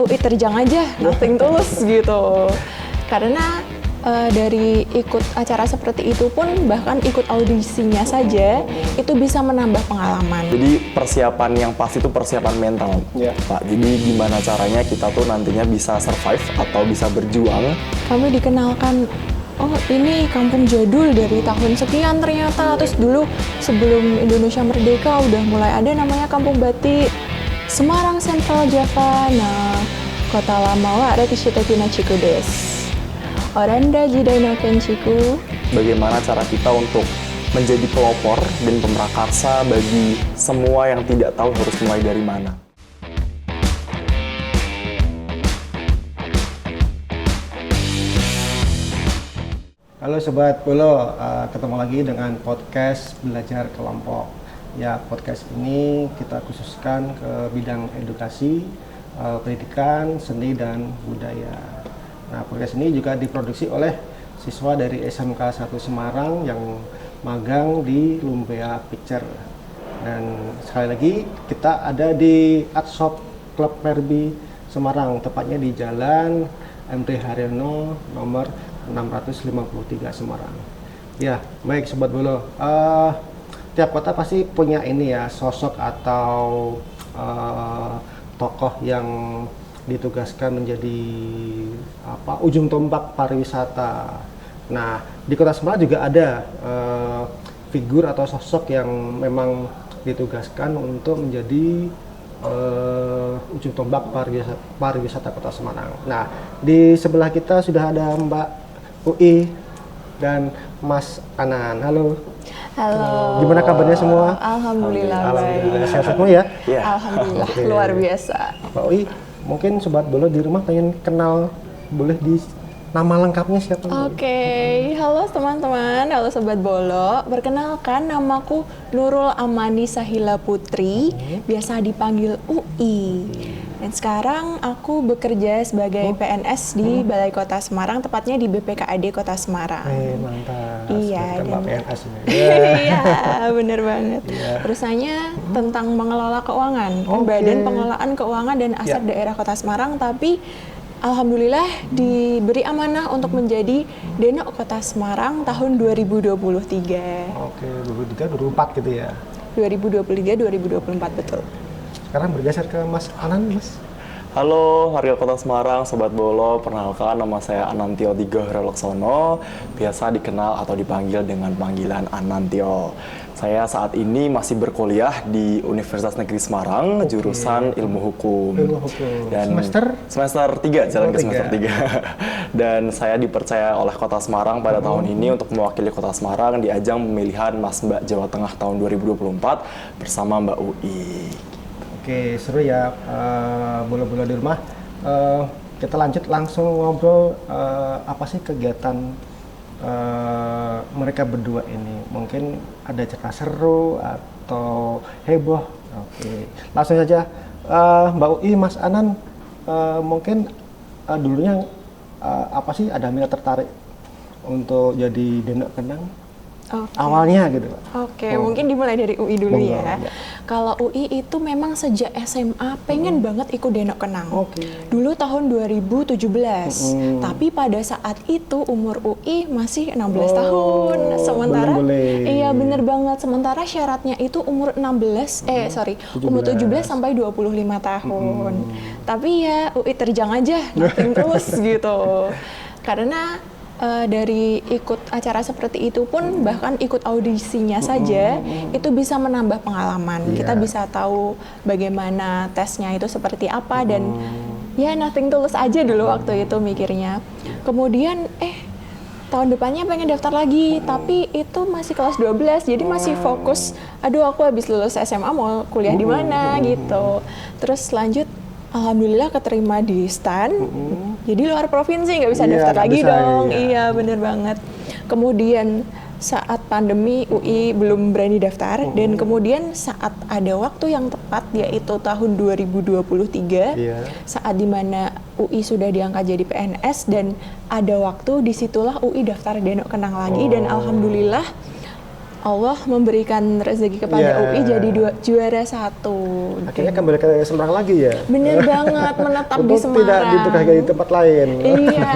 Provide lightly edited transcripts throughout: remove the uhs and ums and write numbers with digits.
UI terjang aja, nothing tulus gitu. Karena dari ikut acara seperti itu pun, bahkan ikut audisinya saja, itu bisa menambah pengalaman. Jadi persiapan yang pasti itu persiapan mental, Pak. Jadi gimana caranya kita tuh nantinya bisa survive atau bisa berjuang. Kami dikenalkan, oh ini kampung jadul dari tahun sekian ternyata. Terus dulu sebelum Indonesia merdeka udah mulai ada namanya kampung batik Semarang Central Java. Nah, kota lama wa ada Kishitekina Chiku des. Oranda jidai no kenchiku. Bagaimana cara kita untuk menjadi pelopor dan pemrakarsa bagi semua yang tidak tahu harus mulai dari mana. Halo Sobat Bolo, ketemu lagi dengan podcast Belajar Kelompok. Ya, podcast ini kita khususkan ke bidang edukasi, pendidikan, seni, dan budaya. Nah, podcast ini juga diproduksi oleh siswa dari SMK 1 Semarang yang magang di Lumpia Picture. Dan sekali lagi kita ada di Art Shop Club Merbi Semarang, tepatnya di Jalan MT Haryono nomor 653 Semarang. Ya, baik Sobat Bolo. Tiap kota pasti punya ini ya, sosok atau tokoh yang ditugaskan menjadi ujung tombak pariwisata. Nah, di Kota Semarang juga ada figur atau sosok yang memang ditugaskan untuk menjadi ujung tombak pariwisata Kota Semarang. Nah, di sebelah kita sudah ada Mbak UI dan Mas Anan. Halo. Halo. Gimana kabarnya semua? Alhamdulillah baik. Sehat semua ya? Alhamdulillah, luar biasa. Mbak UI, mungkin Sobat Bolo di rumah pengen kenal, boleh di nama lengkapnya siapa? Oke, halo teman-teman, halo Sobat Bolo. Perkenalkan, namaku Nurul Amani Sahila Putri, biasa dipanggil UI. Dan sekarang aku bekerja sebagai PNS di Balai Kota Semarang, tepatnya di BPKAD Kota Semarang. Mantap. Iya, Mbak PNS ini. Iya, bener banget. Perusahaannya tentang mengelola keuangan, Badan Pengelolaan Keuangan dan Aset Daerah Kota Semarang, tapi alhamdulillah diberi amanah untuk menjadi Denok Kota Semarang tahun 2023. Oke, 2023, 2024 gitu ya? 2023, 2024 betul. Sekarang bergeser ke Mas Anan, Mas. Halo, warga Kota Semarang, Sobat Bolo. Perkenalkan, nama saya Anantio Tigo Reloksono, biasa dikenal atau dipanggil dengan panggilan Anantio. Saya saat ini masih berkuliah di Universitas Negeri Semarang, jurusan Ilmu Hukum. Dan semester 3, jalan ke semester 3. Dan saya dipercaya oleh Kota Semarang pada tahun ini untuk mewakili Kota Semarang di ajang pemilihan Mas Mbak Jawa Tengah tahun 2024 bersama Mbak UI. Oke, seru ya, Bolo-bolo di rumah. Kita lanjut langsung ngobrol, apa sih kegiatan mereka berdua ini? Mungkin ada cerita seru atau heboh. Oke, langsung saja, Mbak UI, Mas Anan, mungkin dulunya apa sih ada minat tertarik untuk jadi Denok Kenang? Awalnya gitu Pak. Oke, mungkin dimulai dari UI dulu ya. Kalau UI itu memang sejak SMA pengen banget ikut Denok Kenang. Dulu tahun 2017. Tapi pada saat itu umur UI masih 16 tahun. Sementara iya bener banget. Sementara syaratnya itu umur umur 17 sampai 25 tahun. Tapi ya UI terjang aja, nothing tulus gitu. Karena dari ikut acara seperti itu pun, bahkan ikut audisinya saja, itu bisa menambah pengalaman. Kita bisa tahu bagaimana tesnya itu seperti apa, dan ya nothing tulus aja dulu waktu itu mikirnya. Kemudian tahun depannya pengen daftar lagi, tapi itu masih kelas 12, jadi masih fokus, aduh aku habis lulus SMA mau kuliah di mana gitu. Terus lanjut, alhamdulillah keterima di STAN, jadi luar provinsi, nggak bisa daftar lagi dong. Iya bener banget. Kemudian saat pandemi UI belum berani daftar, dan kemudian saat ada waktu yang tepat, yaitu tahun 2023, saat dimana UI sudah diangkat jadi PNS dan ada waktu, disitulah UI daftar Denok Kenang lagi, dan alhamdulillah Allah memberikan rezeki kepada UI jadi juara 1. Akhirnya kembali ke Semarang lagi ya? Bener banget, menetap di Semarang. Tidak ditugaskan di tempat lain. Iya.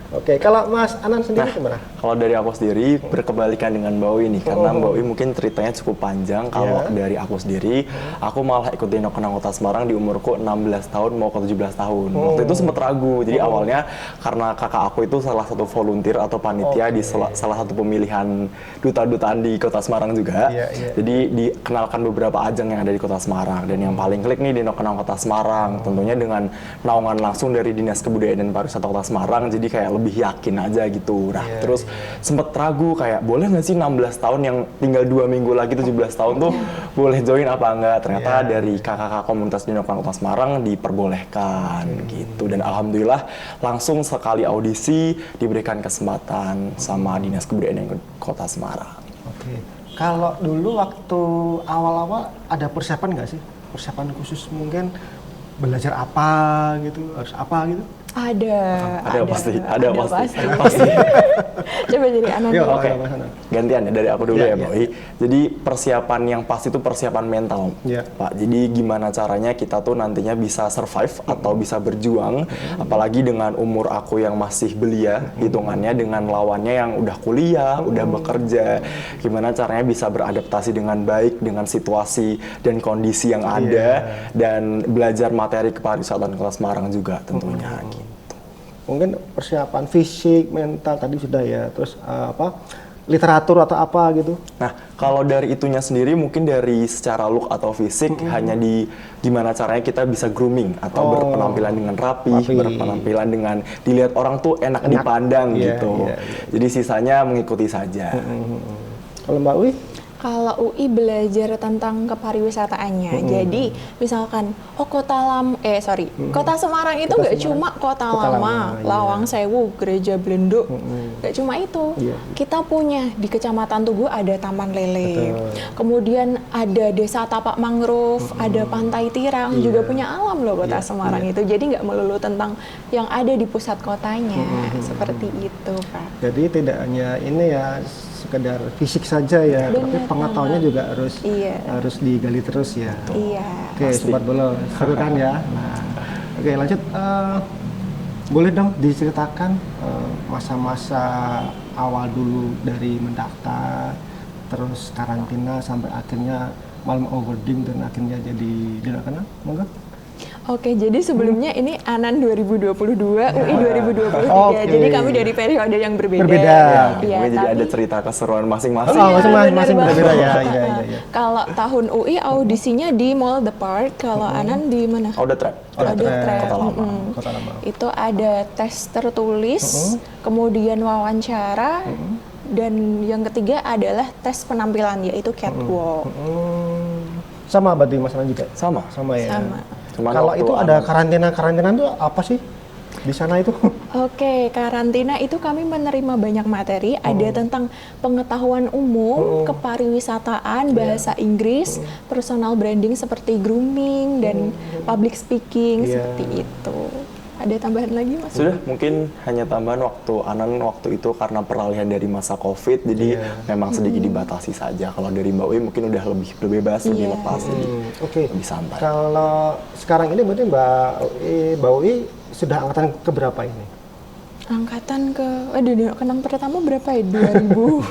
Oke, kalau Mas Anan sendiri gimana? Kalau dari aku sendiri berkebalikan dengan Mbak Wi nih, karena Mbak Wi mungkin ceritanya cukup panjang. Kalau dari aku sendiri, aku malah ikut Denok Kenang Kota Semarang di umurku 16 tahun mau ke 17 tahun. Waktu itu sempat ragu, jadi awalnya karena kakak aku itu salah satu volunteer atau panitia di salah satu pemilihan duta-dutaan di Kota Semarang juga. Jadi dikenalkan beberapa ajang yang ada di Kota Semarang, dan yang paling klik nih Denok Kenang Kota Semarang, tentunya dengan naungan langsung dari Dinas Kebudayaan dan Pariwisata Kota Semarang, jadi kayak lebih yakin aja gitu. Nah, terus sempet ragu kayak boleh nggak sih 16 tahun yang tinggal 2 minggu lagi 17 tahun tuh boleh join apa enggak? Ternyata dari kakak-kakak komunitas Denok Kenang Kota Semarang diperbolehkan gitu, dan alhamdulillah langsung sekali audisi diberikan kesempatan sama Dinas Kebudayaan dan Kota Semarang. Oke. Kalau dulu waktu awal-awal ada persiapan nggak sih? Persiapan khusus mungkin belajar apa gitu, harus apa gitu? Ada pasti. Coba jadi Anan dulu. Oke. Gantian ya dari aku dulu ya, Mbak Wi. Jadi persiapan yang pasti itu persiapan mental, Pak. Jadi gimana caranya kita tuh nantinya bisa survive atau bisa berjuang, apalagi dengan umur aku yang masih belia, hitungannya dengan lawannya yang udah kuliah, udah bekerja. Gimana caranya bisa beradaptasi dengan baik dengan situasi dan kondisi yang ada, dan belajar materi kepariwisataan Kota Semarang juga tentunya. Gitu. Mungkin persiapan fisik, mental tadi sudah ya, terus literatur atau apa gitu. Nah, kalau dari itunya sendiri mungkin dari secara look atau fisik hanya di gimana caranya kita bisa grooming atau berpenampilan dengan rapi, berpenampilan dengan dilihat orang tuh enak dipandang gitu. Jadi sisanya mengikuti saja. Kalau Mbak Wi? Kalau UI belajar tentang kepariwisataannya. Jadi misalkan Kota Semarang itu nggak cuma kota lama, Lawang Sewu, Gereja Blenduk, nggak cuma itu. Kita punya di Kecamatan Tugu ada Taman Lele, kemudian ada Desa Tapak Mangrove, ada Pantai Tirang, juga punya alam loh Kota Semarang itu. Jadi nggak melulu tentang yang ada di pusat kotanya, seperti itu, Pak. Jadi tidak hanya ini ya sekedar fisik saja ya, tapi pengetahuannya juga harus digali terus ya. Oke, Sobat Bolo, seru kan ya. Nah, oke lanjut. Boleh dong diceritakan masa-masa awal dulu dari mendaftar, terus karantina sampai akhirnya malam onboarding dan akhirnya jadi Denok Kenang, monggo. Oke, jadi sebelumnya ini Anan 2022, UI 2023. Jadi kami dari periode yang berbeda. Jadi ada cerita keseruan masing-masing. Masing-masing berbeda ya. Kalau tahun UI audisinya di Mall The Park, kalau Anan di mana? Audit Track. Kota Lama. Itu ada tes tertulis, kemudian wawancara, dan yang ketiga adalah tes penampilan, yaitu catwalk. Sama berarti Mas Anan juga? Sama ya? Sama. Kalau itu ada karantina itu apa sih di sana itu? Oke, karantina itu kami menerima banyak materi, ada tentang pengetahuan umum, kepariwisataan, bahasa Inggris, personal branding seperti grooming dan public speaking, seperti itu. Ada tambahan lagi, Mas? Sudah, mungkin hanya tambahan waktu itu karena peralihan dari masa COVID, jadi memang sedikit dibatasi saja. Kalau dari Mbak Wi mungkin udah lebih bebas, lebih lepas, jadi lebih santai. Kalau sekarang ini berarti Mbak Wi sudah angkatan keberapa ini? Angkatan Denok Kenang pertama berapa ya? 2000.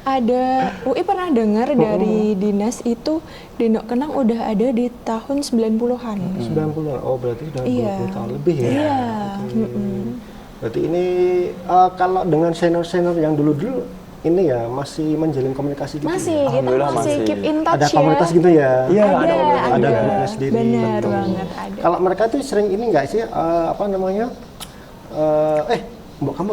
Ada UI pernah dengar dari dinas itu Denok Kenang udah ada di tahun 90-an. 90-an. Oh, berarti sudah 20 tahun lebih ya. Iya. Berarti ini kalau dengan senior-senior yang dulu-dulu ini ya masih menjalin komunikasi gitu. Kita masih keep in touch. Ada komunitas gitu ya? Iya, ada grupnya sendiri. Benar banget, ada. Kalau mereka tuh sering ini nggak sih mbak kamu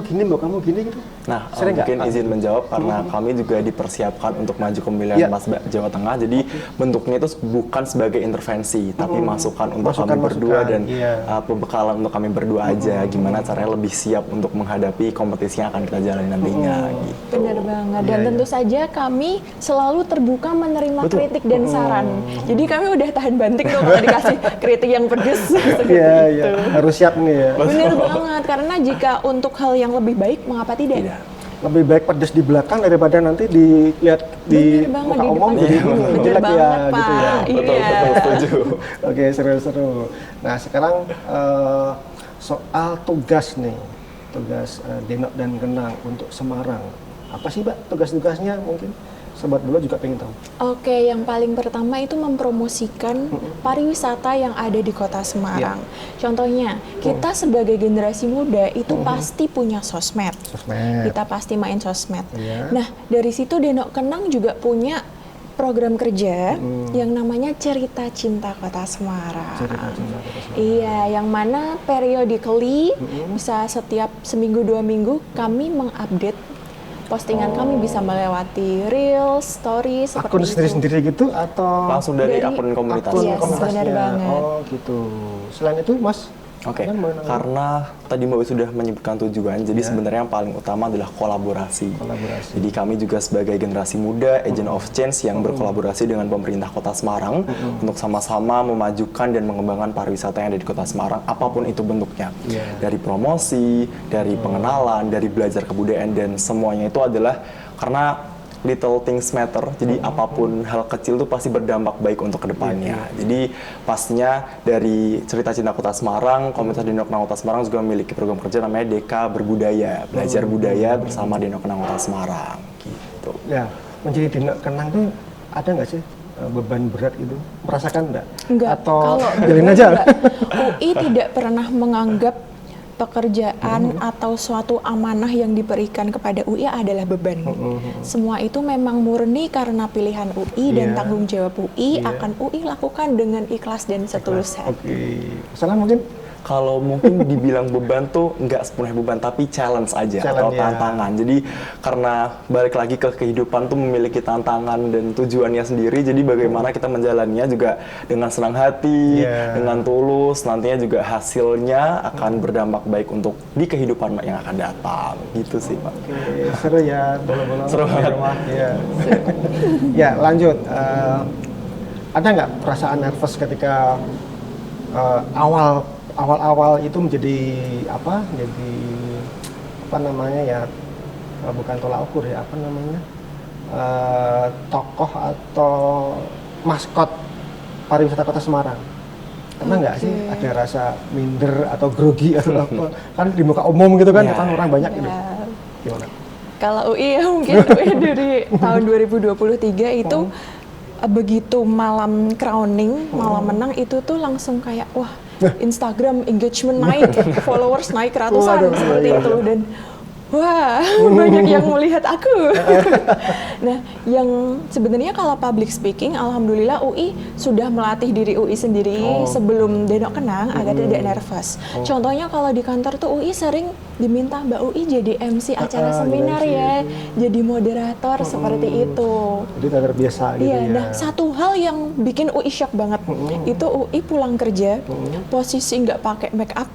gini gitu. Nah, mungkin izin menjawab karena kami juga dipersiapkan untuk maju ke pemilihan Jawa Tengah. Jadi bentuknya itu bukan sebagai intervensi, tapi masukan untuk kami berdua dan pembekalan untuk kami berdua aja. Gimana caranya lebih siap untuk menghadapi kompetisi yang akan kita jalani nantinya. Gitu. Benar banget. Dan tentu saja kami selalu terbuka menerima kritik dan saran. Jadi kami udah tahan banting dong kalau dikasih kritik yang pedes. Iya. Harus siap nih ya. Benar banget. Karena jika untuk hal yang lebih baik, mengapa tidak? lebih baik pedes di belakang daripada nanti dilihat di Bener banget, muka di umum depan. jadi Bener jelek ya banget, gitu ya. Pak. Betul, Iya. betul, setuju. Oke, seru-seru. Nah, sekarang soal tugas nih. Tugas Denok dan Kenang untuk Semarang. Apa sih, Mbak, tugas-tugasnya mungkin? Sobat Bola juga pengen tahu. Oke, yang paling pertama itu mempromosikan pariwisata yang ada di Kota Semarang. Contohnya, kita sebagai generasi muda itu pasti punya sosmed. Sosmed. Kita pasti main sosmed. Iya. Nah, dari situ Denok Kenang juga punya program kerja yang namanya Cerita Cinta Kota Semarang. Cerita Cinta Kota Semarang. Iya, yang mana periodically bisa setiap seminggu 2 minggu kami mengupdate postingan kami, bisa melewati reels, stories seperti Akun itu. sendiri-sendiri gitu atau Langsung dari Dari akun komunitas. akun Yes, komunitasnya? benar banget. Oh, gitu. Selain itu, Mas? Oke, Kan mana? karena tadi Mbak Wi sudah menyebutkan tujuan, jadi sebenarnya yang paling utama adalah kolaborasi. Kolaborasi. Jadi kami juga sebagai generasi muda, agent of change yang berkolaborasi dengan pemerintah Kota Semarang untuk sama-sama memajukan dan mengembangkan pariwisata yang ada di Kota Semarang, apapun itu bentuknya. Iya. Dari promosi, dari pengenalan, dari belajar kebudayaan, dan semuanya itu adalah karena little things matter, jadi apapun hal kecil itu pasti berdampak baik untuk kedepannya. Jadi pastinya dari Cerita Cinta Kota Semarang, Komunitas Denok Kenang Kota Semarang juga memiliki program kerja namanya Deka Berbudaya, belajar budaya bersama Denok Kenang Kota Semarang. Gitu. Ya, menjadi Denok Kenang tuh ada nggak sih beban berat gitu? Merasakan nggak? Enggak, Atau kalau jalin aja? enggak. UI tidak pernah menganggap pekerjaan atau suatu amanah yang diberikan kepada UI adalah beban. Semua itu memang murni karena pilihan UI dan Iya. tanggung jawab UI Iya. akan UI lakukan dengan ikhlas dan setulus hati. Oke. Salah mungkin? Kalau mungkin dibilang beban tuh nggak sepenuhnya beban, tapi challenge aja atau Challenge, ya. tantangan. Jadi karena balik lagi ke kehidupan tuh memiliki tantangan dan tujuannya sendiri. Jadi bagaimana kita menjalaninya juga dengan senang hati, Iya. dengan tulus. Nantinya juga hasilnya akan berdampak baik untuk di kehidupan yang akan datang. Gitu sih, Pak. Oke, seru ya, bola-bola Seru di banget. rumah. Ya. Ya, lanjut. Ada nggak perasaan nervous ketika awal-awal itu menjadi apa? Jadi apa namanya ya? Bukan tolak ukur ya, apa namanya? Tokoh atau maskot pariwisata Kota Semarang. Pernah nggak sih ada rasa minder atau grogi atau apa? Kan di muka umum gitu kan, Ya. kan orang banyak gitu. Ya, Gimana? kalau UI ya mungkin UI dari tahun 2023 itu begitu malam crowning, malam menang itu tuh langsung kayak wah, Instagram engagement naik, followers naik ratusan Waduh, seperti iya, itu iya. dan wah, banyak yang melihat aku. Nah, yang sebenarnya kalau public speaking, alhamdulillah UI sudah melatih diri UI sendiri sebelum Denok Kenang agar tidak nervous. Contohnya kalau di kantor tuh UI sering diminta Mbak UI jadi MC acara seminar jadi ya, jadi moderator seperti itu. Jadi udah terbiasa gitu Iya, ya. nah satu hal yang bikin UI shock banget itu UI pulang kerja, posisi nggak pakai make up,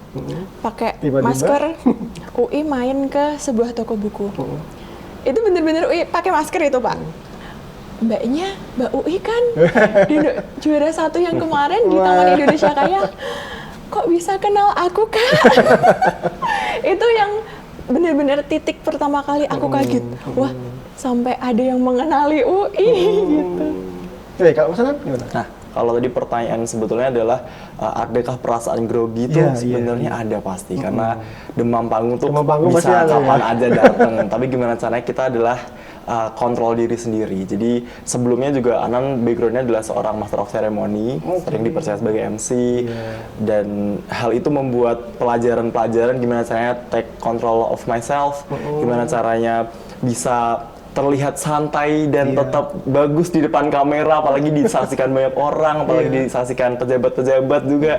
pakai Tiba-tiba? masker, UI main ke sebuah toko buku. Itu bener-bener UI pakai masker itu Pak. Mbaknya, Mbak UI kan juara 1 yang kemarin di Taman Indonesia Kaya. Kok bisa kenal aku Kak? Itu yang bener-bener titik pertama kali aku kaget. Wah, sampai ada yang mengenali UI gitu. Oke, kalau misalnya gimana? Nah, kalau tadi pertanyaan sebetulnya adalah adakah perasaan grogi itu Iya, sebenarnya ada pasti karena demam panggung tuh Demam panggung pasti bisa ada, kapan ya. aja datang. Tapi gimana caranya kita adalah kontrol diri sendiri. Jadi sebelumnya juga Anan backgroundnya adalah seorang master of ceremony, sering dipercaya sebagai MC dan hal itu membuat pelajaran-pelajaran gimana caranya take control of myself, gimana caranya bisa terlihat santai dan tetap bagus di depan kamera, apalagi disaksikan banyak orang, apalagi disaksikan pejabat-pejabat juga.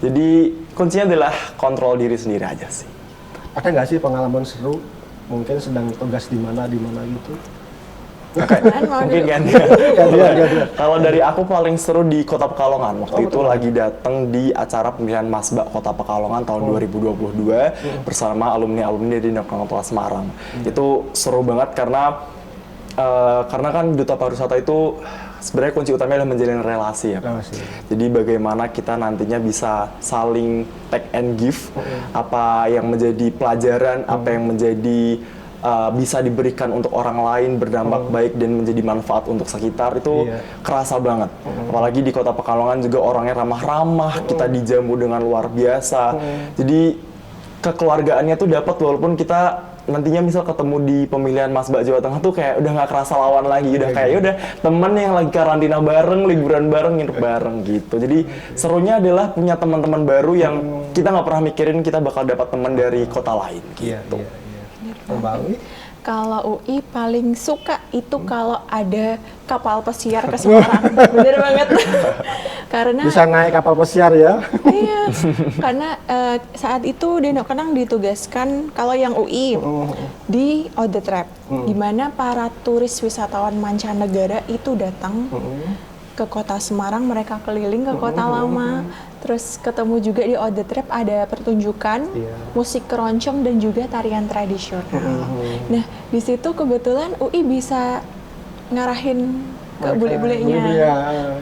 Jadi kuncinya adalah kontrol diri sendiri aja sih. Ada nggak sih pengalaman seru? Mungkin sedang tugas di mana gitu? Mungkin kan. Kalau dari aku paling seru di Kota Pekalongan. Waktu itu lagi datang di acara pemilihan Masbak Kota Pekalongan tahun 2022 bersama alumni-alumni dari Denok Kenang Kota Semarang. Itu seru banget karena kan duta pariwisata itu sebenarnya kunci utamanya adalah menjalin relasi ya. Relasi. Jadi bagaimana kita nantinya bisa saling take and give, apa yang menjadi pelajaran, apa yang menjadi bisa diberikan untuk orang lain, berdampak baik dan menjadi manfaat untuk sekitar, itu kerasa banget. Apalagi di Kota Pekalongan juga orangnya ramah-ramah, kita dijamu dengan luar biasa. Jadi kekeluargaannya tuh dapat, walaupun kita nantinya misal ketemu di pemilihan Masbak Jawa Tengah tuh kayak udah nggak kerasa lawan lagi, udah kayak udah temen yang lagi karantina bareng, liburan bareng, nginep bareng gitu. Jadi serunya adalah punya teman-teman baru yang kita nggak pernah mikirin kita bakal dapat teman dari kota lain gitu. Kalau UI paling suka itu kalau ada kapal pesiar ke Semarang. Bener banget. Karena bisa naik kapal pesiar ya. Iya. Karena saat itu Denok Kenang ditugaskan kalau yang UI di On The Trap, di mana para turis wisatawan mancanegara itu datang ke kota Semarang, mereka keliling ke kota lama. Terus ketemu juga di On The Trap ada pertunjukan musik keroncong dan juga tarian tradisional. Nah, di situ kebetulan UI bisa ngarahin ke bule-bulenya.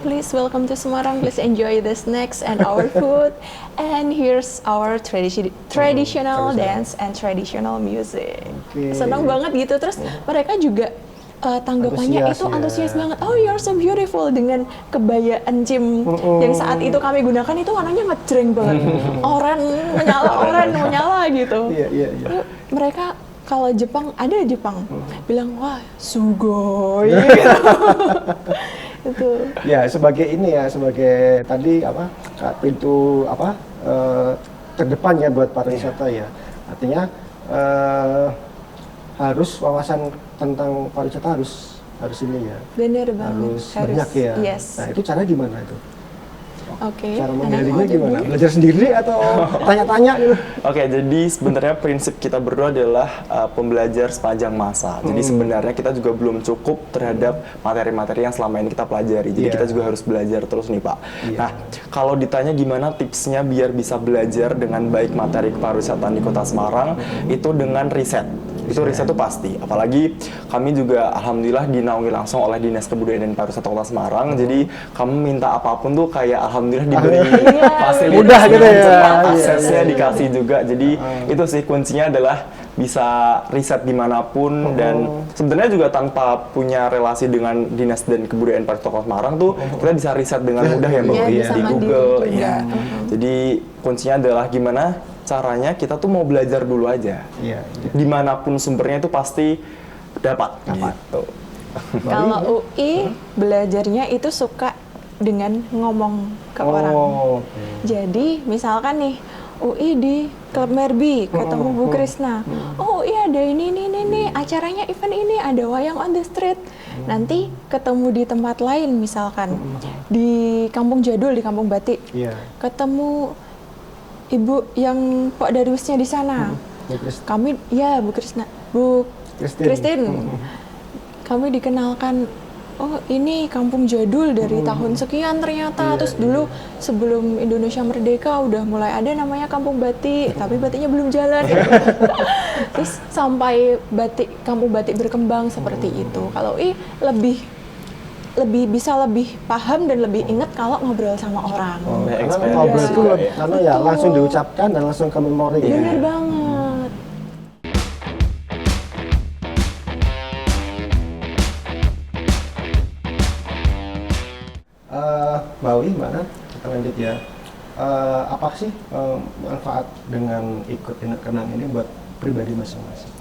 Please welcome to Semarang, please enjoy the snacks and our food. And here's our traditional dance and traditional music. Senang banget gitu. Terus mereka juga tanggapannya itu antusias banget. Oh, you're so beautiful, dengan kebaya encim yang saat itu kami gunakan itu warnanya ngejreng banget. Oren menyala gitu. Mereka kalau Jepang bilang wah sugoi gitu. Itu. Ya, sebagai ini ya, sebagai tadi pintu terdepan ya buat pariwisata ya. Artinya harus wawasan tentang pariwisata harus ini ya. Bener banget. Harus banyak ya. Yes. Nah, itu cara gimana itu? Oke. Cara menggalinya gimana? Belajar sendiri atau tanya-tanya gitu? Oke, jadi sebenarnya prinsip kita berdua adalah pembelajar sepanjang masa. Jadi sebenarnya kita juga belum cukup terhadap materi-materi yang selama ini kita pelajari. Jadi kita juga harus belajar terus nih Pak. Nah, kalau ditanya gimana tipsnya biar bisa belajar dengan baik materi kepariwisataan di Kota Semarang, itu dengan riset. Itu riset itu pasti, apalagi kami juga alhamdulillah dinaungi langsung oleh Dinas Kebudayaan dan Pariwisata Kota Semarang. Jadi kamu minta apapun tuh kayak alhamdulillah diberi fasilitas mudah gitu ya, cepat, aksesnya dikasih juga. Jadi itu sih kuncinya adalah bisa riset dimanapun, dan sebenarnya juga tanpa punya relasi dengan Dinas dan Kebudayaan Pariwisata Kota Semarang tuh kita bisa riset dengan mudah ya Mbak di Google ya. Jadi kuncinya adalah gimana caranya kita tuh mau belajar dulu aja. Dimanapun sumbernya itu pasti dapat. Gitu. Kalau UI belajarnya itu suka dengan ngomong ke orang. Jadi misalkan nih UI di Klub Merbi ketemu Bu Krisna. Oh iya ada ini acaranya event ini ada wayang on the street. Nanti ketemu di tempat lain misalkan di Kampung Jadul di Kampung Batik. Ketemu Ibu yang Pak Dariusnya di sana. Kami Bu Krisna, Bu Christine. Kami dikenalkan, oh ini Kampung Jadul dari tahun sekian ternyata. Terus dulu sebelum Indonesia merdeka udah mulai ada namanya Kampung Batik, tapi batiknya belum jalan. Terus sampai Kampung Batik berkembang seperti itu. Kalau bisa lebih paham dan lebih ingat kalau ngobrol sama orang. Karena ngobrol itu karena ya langsung diucapkan dan langsung ke memori. Bener banget. Mbak Wi, mana? Kita lanjut ya. Apa sih manfaat dengan ikut Denok Kenang ini buat pribadi masing-masing?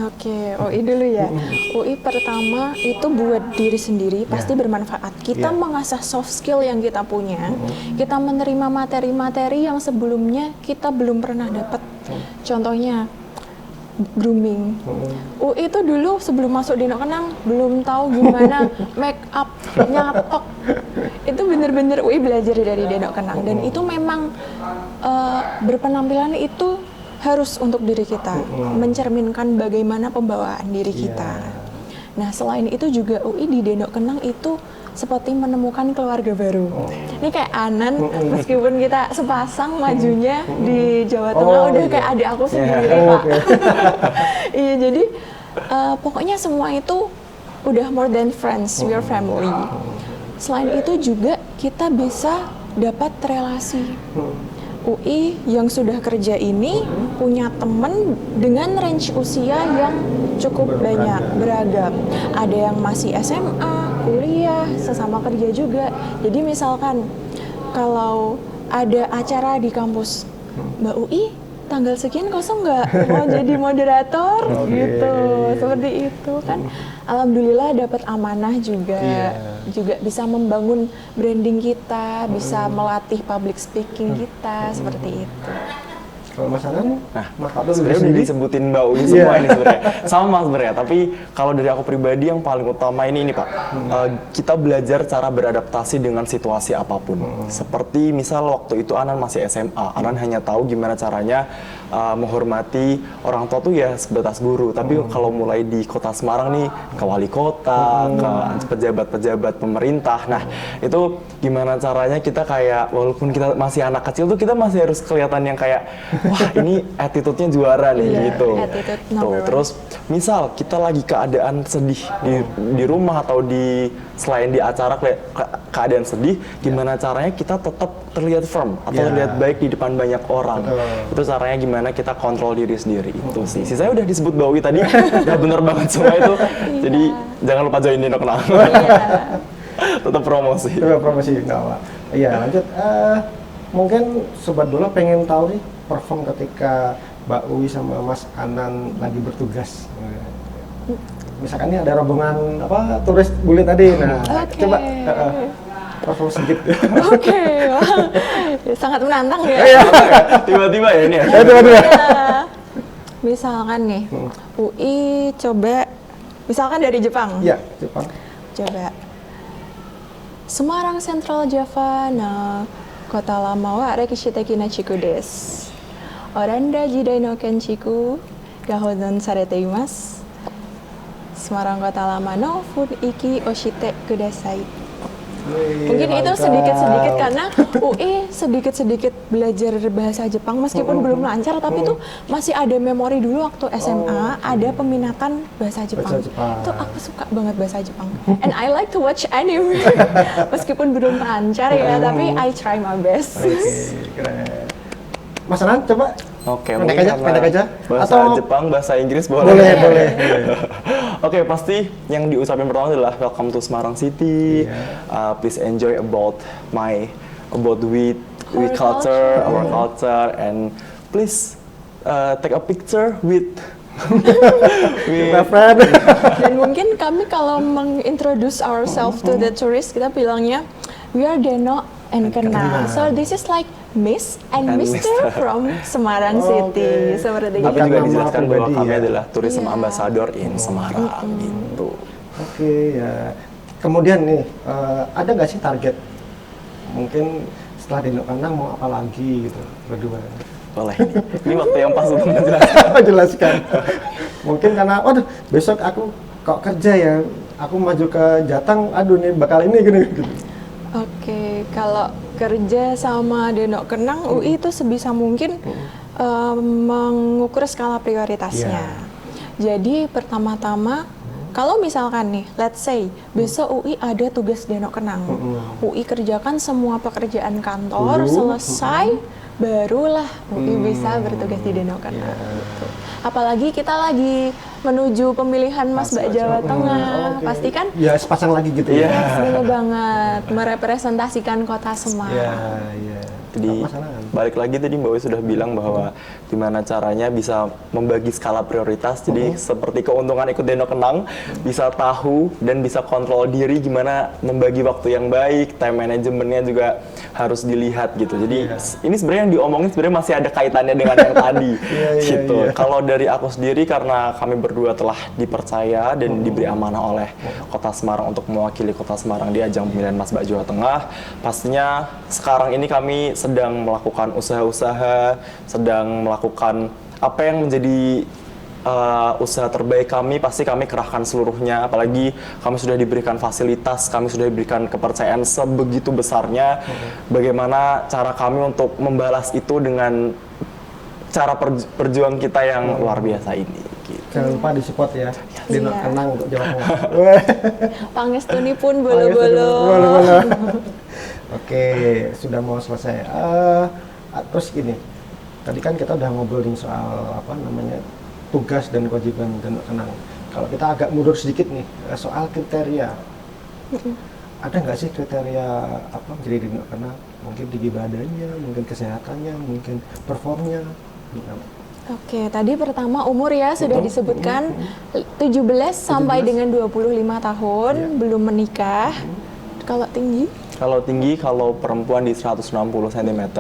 Oke, UI dulu ya. UI pertama itu buat diri sendiri pasti bermanfaat. Kita mengasah soft skill yang kita punya. Kita menerima materi-materi yang sebelumnya kita belum pernah dapat. Contohnya grooming. UI itu dulu sebelum masuk Denok Kenang belum tahu gimana make up, nyatok. Itu bener-bener UI belajar dari Denok Kenang, dan itu memang berpenampilan itu harus untuk diri kita, mencerminkan bagaimana pembawaan diri kita. Nah, selain itu juga UI di Denok Kenang itu seperti menemukan keluarga baru. Ini kayak Anan, meskipun kita sepasang majunya di Jawa Tengah, udah kayak adik aku sendiri, Pak. Iya, jadi pokoknya semua itu udah more than friends, we are family. Selain itu juga kita bisa dapat relasi. UI yang sudah kerja ini punya temen dengan range usia yang cukup banyak, beragam. Ada yang masih SMA, kuliah, sesama kerja juga. Jadi misalkan kalau ada acara di kampus, Mbak UI tanggal sekian kosong nggak mau jadi moderator gitu, seperti itu kan. Alhamdulillah dapat amanah juga, juga bisa membangun branding kita, bisa melatih public speaking kita, seperti itu. Kalau Mas Anan, sebenarnya udah disebutin Mbak Ui semua ini sebenarnya. Sama sebenarnya, tapi kalau dari aku pribadi yang paling utama ini Pak. Kita belajar cara beradaptasi dengan situasi apapun. Seperti misal waktu itu Anan masih SMA, Anan hanya tahu gimana caranya menghormati orang tua tuh ya sebatas guru. Tapi kalau mulai di Kota Semarang nih, ke wali kota, ke pejabat-pejabat pemerintah. Nah, itu gimana caranya kita kayak walaupun kita masih anak kecil tuh kita masih harus kelihatan yang kayak wah ini attitude-nya juara nih gitu. Tuh, terus misal kita lagi keadaan sedih di rumah atau selain di acara keadaan sedih, gimana caranya kita tetap terlihat firm atau terlihat baik di depan banyak orang. Itu caranya gimana kita kontrol diri sendiri itu sih. Sisanya udah disebut Mbak Ui tadi, udah bener banget semua itu. Jadi jangan lupa join Deno Kenang. Tetap promosi. Tetap promosi, nggak apa. Iya lanjut. Mungkin Sobat Bola pengen tahu nih perform ketika Mbak Ui sama Mas Anan lagi bertugas. Misalkan nih ada rombongan turis bule tadi. Nah, coba perform sedikit. Sangat menantang ya. Tiba-tiba ya ini ya. Tiba-tiba. Misalkan nih, UI coba, misalkan dari Jepang. Iya, Jepang. Coba. Semarang Central Java na kota lama wa rekishiteki na chiku desu. Oranda jidai no kenchiku gahodon sarete imasu. Semarang kota lama no iki oshite kudasai. Mungkin itu sedikit-sedikit karena UI sedikit-sedikit belajar bahasa Jepang meskipun belum lancar, tapi tuh masih ada memori dulu waktu SMA ada peminatan bahasa Jepang. Itu aku suka banget bahasa Jepang. And I like to watch anime. Meskipun belum lancar ya, tapi I try my best. Keren. Mas Anan coba. Pendek aja. Bahasa Jepang, bahasa Inggris boleh. Boleh. Oke, pasti yang diucapin pertama adalah welcome to Semarang City. Please enjoy about we culture, our culture, and please take a picture with my friend. Dan mungkin kami kalau mengintroduce ourselves to the tourist, kita bilangnya we are Deno and Kenang. So this is like Miss and Mr. from Semarang City. Seperti itu. Tapi juga dijelaskan bahwa kami adalah tourism ambassador in Semarang gitu. Ya. Kemudian nih, ada nggak sih target? Mungkin setelah Deno Kenang mau apa lagi gitu berdua? Boleh. Ini waktu yang pas untuk menjelaskan. Jelaskan. Mungkin karena, besok aku kok kerja ya, aku maju ke Jatang, nih bakal ini gini. Oke, kalau kerja sama Deno Kenang, UI itu sebisa mungkin mengukur skala prioritasnya. Jadi pertama-tama, kalau misalkan nih, let's say besok UI ada tugas Deno Kenang, UI kerjakan semua pekerjaan kantor, selesai, barulah UI bisa bertugas di Deno Kenang. Gitu. Apalagi kita lagi menuju pemilihan Mas Mbak Jawa Tengah, pasti kan? Ya, sepasang lagi gitu ya. Benar banget, merepresentasikan kota Semarang. Iya. Jadi balik lagi tadi Mbak Wi sudah bilang bahwa gimana caranya bisa membagi skala prioritas. Jadi seperti keuntungan ikut Deno Kenang, bisa tahu dan bisa kontrol diri gimana membagi waktu yang baik, time managementnya juga harus dilihat gitu. Jadi ini sebenarnya yang diomongin sebenarnya masih ada kaitannya dengan yang tadi gitu. Kalau dari aku sendiri karena kami berdua telah dipercaya dan diberi amanah oleh Kota Semarang untuk mewakili Kota Semarang di ajang pemilihan Mas Mbak Jawa Tengah, pastinya sekarang ini kami sedang melakukan usaha-usaha, sedang melakukan apa yang menjadi usaha terbaik kami, pasti kami kerahkan seluruhnya, apalagi kami sudah diberikan fasilitas, kami sudah diberikan kepercayaan sebegitu besarnya, bagaimana cara kami untuk membalas itu dengan cara perjuang kita yang luar biasa ini. Gitu. Jangan lupa disupport ya, Deno Kenang untuk Jawa Tengah. Pangestuni pun bolo-bolo. Oke, sudah mau selesai. Terus gini, tadi kan kita udah ngobrolin soal apa namanya tugas dan kewajiban Denok Kenang. Kalau kita agak mundur sedikit nih soal kriteria, ada nggak sih kriteria apa menjadi Denok Kenang? Mungkin tinggi badannya, mungkin kesehatannya, mungkin performnya. Oke, tadi pertama umur ya sudah disebutkan 17 sampai dengan 25 tahun, belum menikah. Kalau tinggi? Kalau tinggi, kalau perempuan di 160 cm,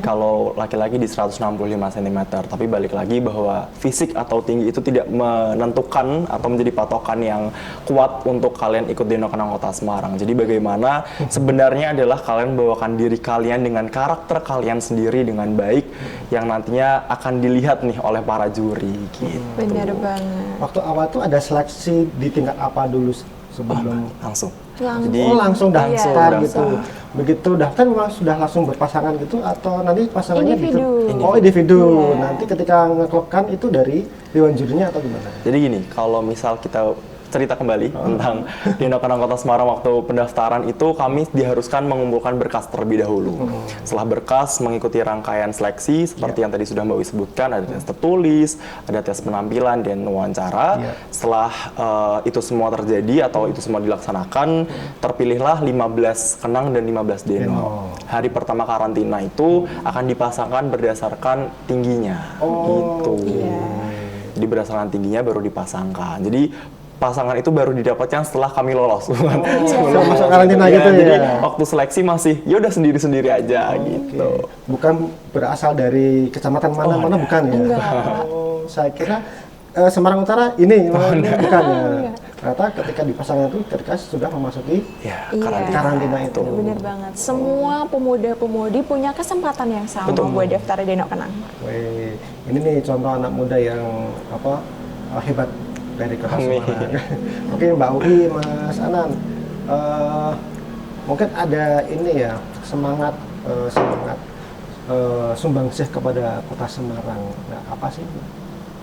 kalau laki-laki di 165 cm. Tapi balik lagi bahwa fisik atau tinggi itu tidak menentukan atau menjadi patokan yang kuat untuk kalian ikut Denok Kenang Kota Semarang. Jadi bagaimana sebenarnya adalah kalian membawakan diri kalian dengan karakter kalian sendiri dengan baik yang nantinya akan dilihat nih oleh para juri gitu. Benar banget. Waktu awal tuh ada seleksi di tingkat apa dulu sebelum Langsung. Langsung. Jadi langsung daftar Iya, gitu. Begitu daftar memang sudah langsung berpasangan gitu atau nanti pasangannya Individu. Oh, individu. Iya. Nanti ketika ngeklopkan itu dari dewan jurinya atau gimana? Jadi gini, kalau misal kita cerita kembali tentang Denok Kenang Kota Semarang waktu pendaftaran itu kami diharuskan mengumpulkan berkas terlebih dahulu. Setelah berkas mengikuti rangkaian seleksi seperti yang tadi sudah Mbak Wi sebutkan, ada tes tertulis, ada tes penampilan dan wawancara. Setelah itu semua terjadi atau itu semua dilaksanakan, terpilihlah 15 kenang dan 15 denok. Hari pertama karantina itu akan dipasangkan berdasarkan tingginya. Gitu. Jadi berdasarkan tingginya baru dipasangkan. Jadi pasangan itu baru didapatkan setelah kami lolos. Sebelum masuk karantina gitu ya. Jadi waktu seleksi masih ya udah sendiri-sendiri aja gitu. Bukan berasal dari kecamatan mana-mana bukan ya. Oh, saya kira Semarang Utara ini bukan ya. Ternyata ketika dipasangkan itu ketika sudah memasuki karantina itu. Benar banget. Semua pemuda-pemudi punya kesempatan yang sama buat daftar Denok Kenang. Wih, ini nih contoh anak muda yang apa hebat dari Kota Semarang. Oke, Mbak Ui, Mas Anan, mungkin ada ini ya semangat sumbangsih kepada Kota Semarang. Nah, apa sih?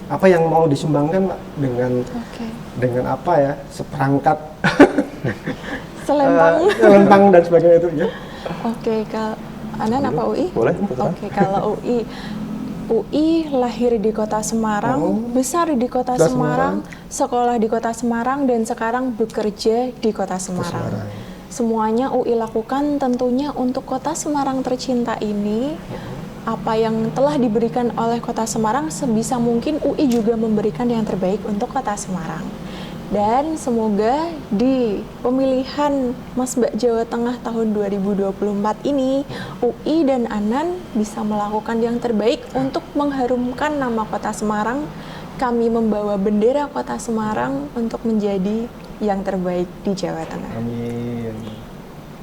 Apa yang mau disumbangkan Mbak, dengan apa ya? Seperangkat selempang dan sebagainya itu ya. Oke, kalau Anan apa UI? Boleh. Oke, kalau UI lahir di Kota Semarang, besar di Kota Semarang, sekolah di Kota Semarang, dan sekarang bekerja di Kota Semarang. Semuanya UI lakukan tentunya untuk Kota Semarang tercinta ini. Apa yang telah diberikan oleh Kota Semarang, sebisa mungkin UI juga memberikan yang terbaik untuk Kota Semarang. Dan semoga di pemilihan Masbak Jawa Tengah tahun 2024 ini, UI dan Anan bisa melakukan yang terbaik untuk mengharumkan nama Kota Semarang. Kami membawa bendera Kota Semarang untuk menjadi yang terbaik di Jawa Tengah. Amin.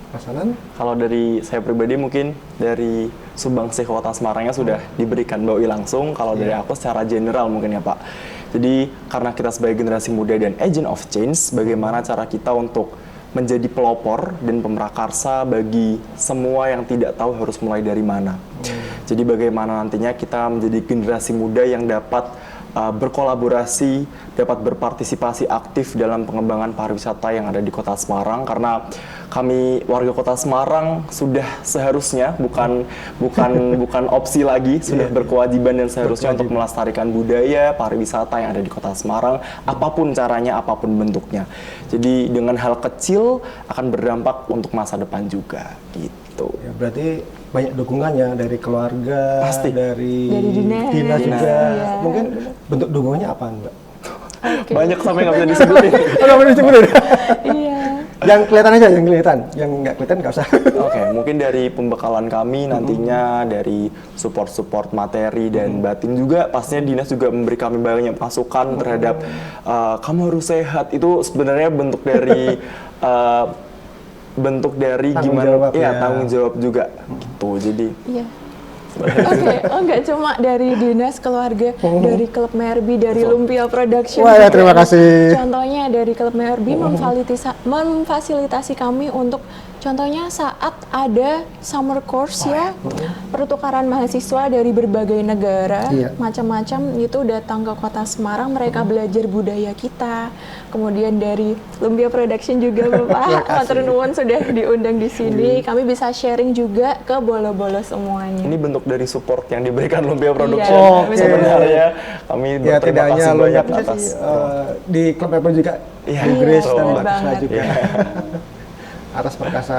Mas Anan? Kalau dari saya pribadi mungkin dari sumbangsih Kota Semarangnya sudah diberikan Mbak Wi langsung. Kalau dari aku secara general mungkin ya Pak. Jadi karena kita sebagai generasi muda dan agent of change, bagaimana cara kita untuk menjadi pelopor dan pemrakarsa bagi semua yang tidak tahu harus mulai dari mana. Jadi bagaimana nantinya kita menjadi generasi muda yang dapat berkolaborasi, dapat berpartisipasi aktif dalam pengembangan pariwisata yang ada di Kota Semarang, karena kami warga Kota Semarang sudah seharusnya bukan opsi lagi, sudah berkewajiban dan seharusnya untuk melestarikan budaya pariwisata yang ada di Kota Semarang, apapun caranya, apapun bentuknya. Jadi dengan hal kecil akan berdampak untuk masa depan juga gitu. Ya, berarti banyak dukungannya dari keluarga, Pasti. dari dinas juga. ya. Mungkin bentuk dukungannya apa, Mbak? Banyak sampai nggak bisa disebutin. Nggak boleh disebutin. Iya. Yang kelihatan aja, yang kelihatan. Yang nggak kelihatan nggak usah. Oke, mungkin dari pembekalan kami nantinya dari support materi dan batin juga, pastinya dinas juga memberi kami banyak masukan terhadap kamu harus sehat. Itu sebenarnya bentuk dari Jawab, tanggung jawab juga gitu. Jadi Iya. Oke, nggak cuma dari dinas, keluarga, dari klub Merby, dari Lumpia Production. Wah, ya, terima kasih. Contohnya dari klub Merby memfasilitasi kami untuk contohnya saat ada summer course ya, pertukaran mahasiswa dari berbagai negara, Iya. macam-macam itu datang ke Kota Semarang, mereka belajar budaya kita. Kemudian dari Lumpia Production juga Bapak, matur nuwun sudah diundang di sini. Kami bisa sharing juga ke bolo-bolo semuanya. Ini bentuk dari support yang diberikan Lumpia Production. Iya, Oke. Sebenarnya kami Ya berterima tidak hanya kasih banyak Lumpia atas sih, di klub Apple juga, Iya, Bu Grace betul. dan Benar Mbak Tisna banget. juga. Atas perkasa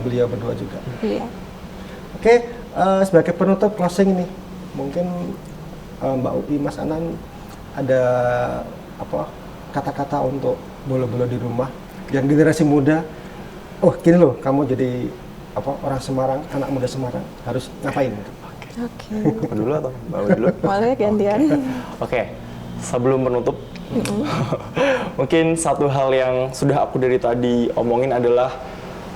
beliau berdua juga. Iya. Oke, sebagai penutup closing ini, mungkin Mbak Upi, Mas Anan ada apa kata-kata untuk bolo-bolo di rumah yang generasi muda. Oh, gini loh, kamu jadi apa orang Semarang, anak muda Semarang harus ngapain? Oke. Aku dulu atau Mbak Uwi dulu? Boleh gantian. Oke, sebelum menutup, mungkin satu hal yang sudah aku dari tadi omongin adalah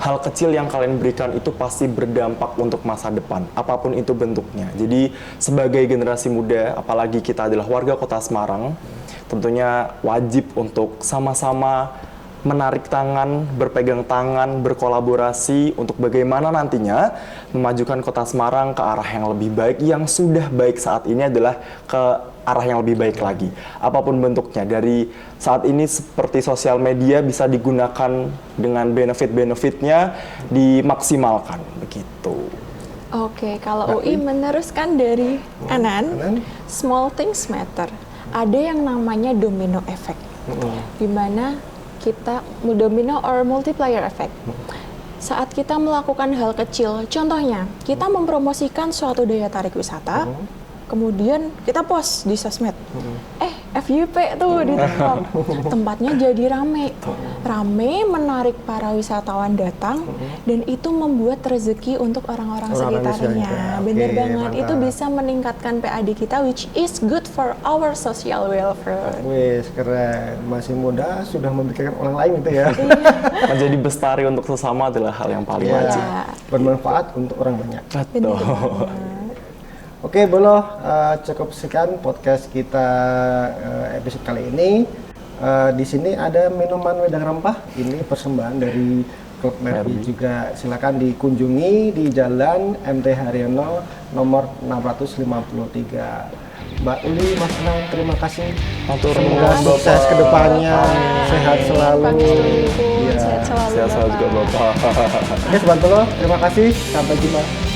hal kecil yang kalian berikan itu pasti berdampak untuk masa depan, apapun itu bentuknya. Jadi sebagai generasi muda, apalagi kita adalah warga Kota Semarang, tentunya wajib untuk sama-sama menarik tangan, berpegang tangan, berkolaborasi untuk bagaimana nantinya memajukan Kota Semarang ke arah yang lebih baik. Yang sudah baik saat ini adalah ke arah yang lebih baik lagi. Apapun bentuknya, dari saat ini seperti sosial media bisa digunakan dengan benefit-benefitnya dimaksimalkan, begitu. Oke, kalau UI meneruskan dari Anan, small things matter. Ada yang namanya domino effect, di mana kita domino or multiplier effect. Saat kita melakukan hal kecil, contohnya kita mempromosikan suatu daya tarik wisata, kemudian kita post di sosmed, FYP tuh di TikTok, tempatnya jadi rame, menarik para wisatawan datang, dan itu membuat rezeki untuk orang-orang sekitarnya. Bener Oke, banget, mantap. itu bisa meningkatkan PAD kita, which is good for our social welfare. Wes, keren. Masih muda sudah memikirkan orang lain gitu ya. Menjadi bestari untuk sesama adalah hal yang paling Iya. wajib. Bermanfaat untuk orang banyak. Betul. Oke, Bolo, cukup sekian podcast kita episode kali ini. Di sini ada minuman wedang rempah. Ini persembahan dari Klub Merbi juga. Silakan dikunjungi di Jalan MT Haryono nomor 653. Mbak Uli, Mas Anan, terima kasih. Matur Semoga nuwun, sukses Bapak. ke depannya, sehat selalu. Assalamualaikum. Iya. Sehat selalu, Sehat selalu juga Bapak. Bapak. Oke, Sobat Bolo, terima kasih. Sampai jumpa.